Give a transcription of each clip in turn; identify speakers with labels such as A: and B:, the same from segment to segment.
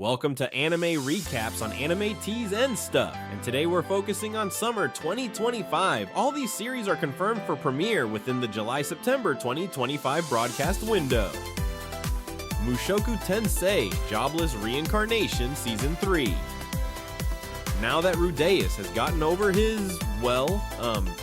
A: Welcome to Anime Recaps on Anime Teas and Stuff, and today we're focusing on summer 2025. All these series are confirmed for premiere within the July-September 2025 broadcast window. Mushoku Tensei, Jobless Reincarnation Season 3. Now that Rudeus has gotten over his,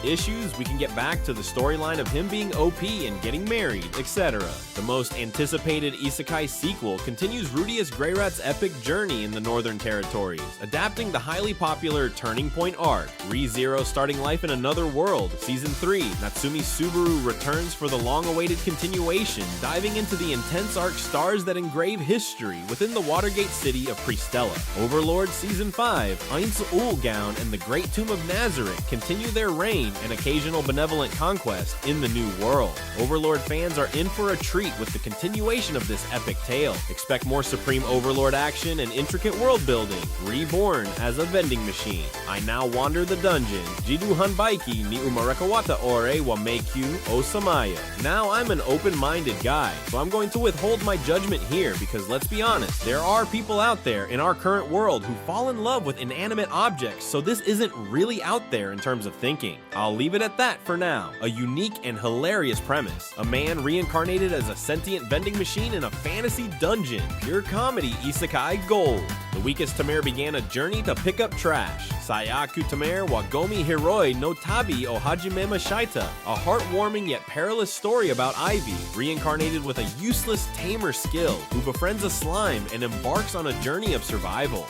A: issues, we can get back to the storyline of him being OP and getting married, etc. The most anticipated Isekai sequel continues Rudeus Greyrat's epic journey in the Northern Territories, adapting the highly popular Turning Point arc. ReZero starting life in another world, Season 3, Natsumi Subaru returns for the long-awaited continuation, diving into the intense arc stars that engrave history within the Watergate city of Pristella. Overlord Season 5, Ainz Ulgown and the Great Tomb of Nazareth continue their reign and occasional benevolent conquest in the new world. Overlord fans are in for a treat with the continuation of this epic tale. Expect more supreme Overlord action and intricate world building. Reborn as a vending machine. I now wander the dungeon. Jidu Hanbaiki ni umarekawata ore wa meikyu o samayo. Now I'm an open-minded guy, so I'm going to withhold my judgment here because let's be honest, there are people out there in our current world who fall in love with inanimate objects, so this isn't really out there in terms of thinking. I'll leave it at that for now. A unique and hilarious premise. A man reincarnated as a sentient vending machine in a fantasy dungeon. Pure comedy Isekai gold. The weakest Tamer began a journey to pick up trash. Sayaku Tamer wa Gomi Hiroi no Tabi o Hajime Mashaita. A heartwarming yet perilous story about Ivy, reincarnated with a useless tamer skill, who befriends a slime and embarks on a journey of survival.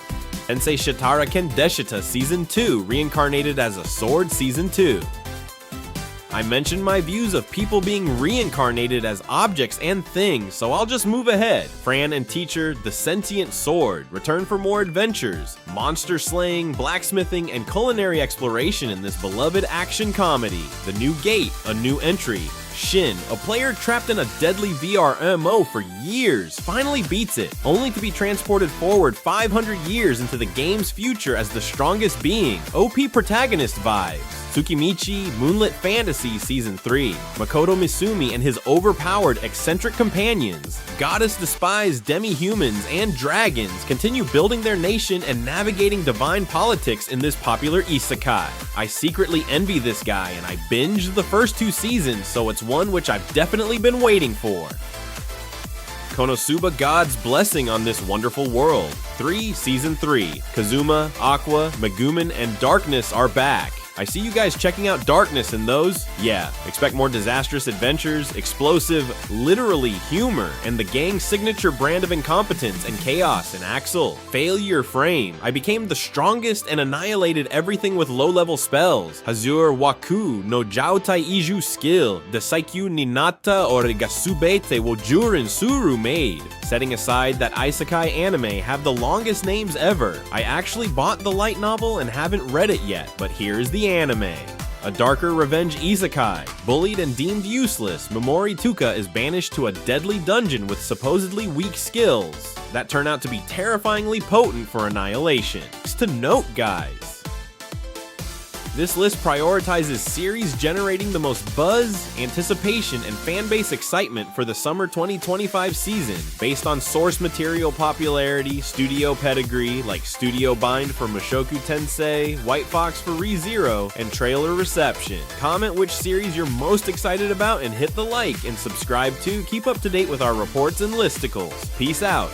A: Tensei Shitara Kendeshita Season 2, reincarnated as a sword Season 2. I mentioned my views of people being reincarnated as objects and things, so I'll just move ahead. Fran and Teacher, the Sentient Sword, return for more adventures, monster slaying, blacksmithing, and culinary exploration in this beloved action comedy. The New Gate, a new entry. Shin, a player trapped in a deadly VR MMO for years, finally beats it, only to be transported forward 500 years into the game's future as the strongest being. OP protagonist vibes. Tsukimichi, Moonlit Fantasy Season 3. Makoto Misumi and his overpowered eccentric companions, goddess-despised demi-humans and dragons, continue building their nation and navigating divine politics in this popular isekai. I secretly envy this guy and I binged the first 2 seasons, so it's one which I've definitely been waiting for. Konouba God's Blessing on This Wonderful World 3 Season 3. Kazuma, Aqua, Megumin, and Darkness are back. I see you guys checking out Darkness in those. Yeah, expect more disastrous adventures, explosive, literally humor, and the gang's signature brand of incompetence and chaos in Axel. Failure Frame. I became the strongest and annihilated everything with low-level spells. Hazur Waku no Joutai Iju skill. Desaikyu Ninata or Gasubete wo Jurin Suru made. Setting aside that Isekai Anime have the longest names ever, I actually bought the light novel and haven't read it yet, but here's the anime. A darker revenge isekai. Bullied and deemed useless, Momori Tuka is banished to a deadly dungeon with supposedly weak skills that turn out to be terrifyingly potent for annihilation. It's to note, guys. This list prioritizes series generating the most buzz, anticipation, and fanbase excitement for the summer 2025 season, based on source material popularity, studio pedigree, like Studio Bind for Mushoku Tensei, White Fox for ReZero, and trailer reception. Comment which series you're most excited about and hit the like and subscribe to keep up to date with our reports and listicles. Peace out.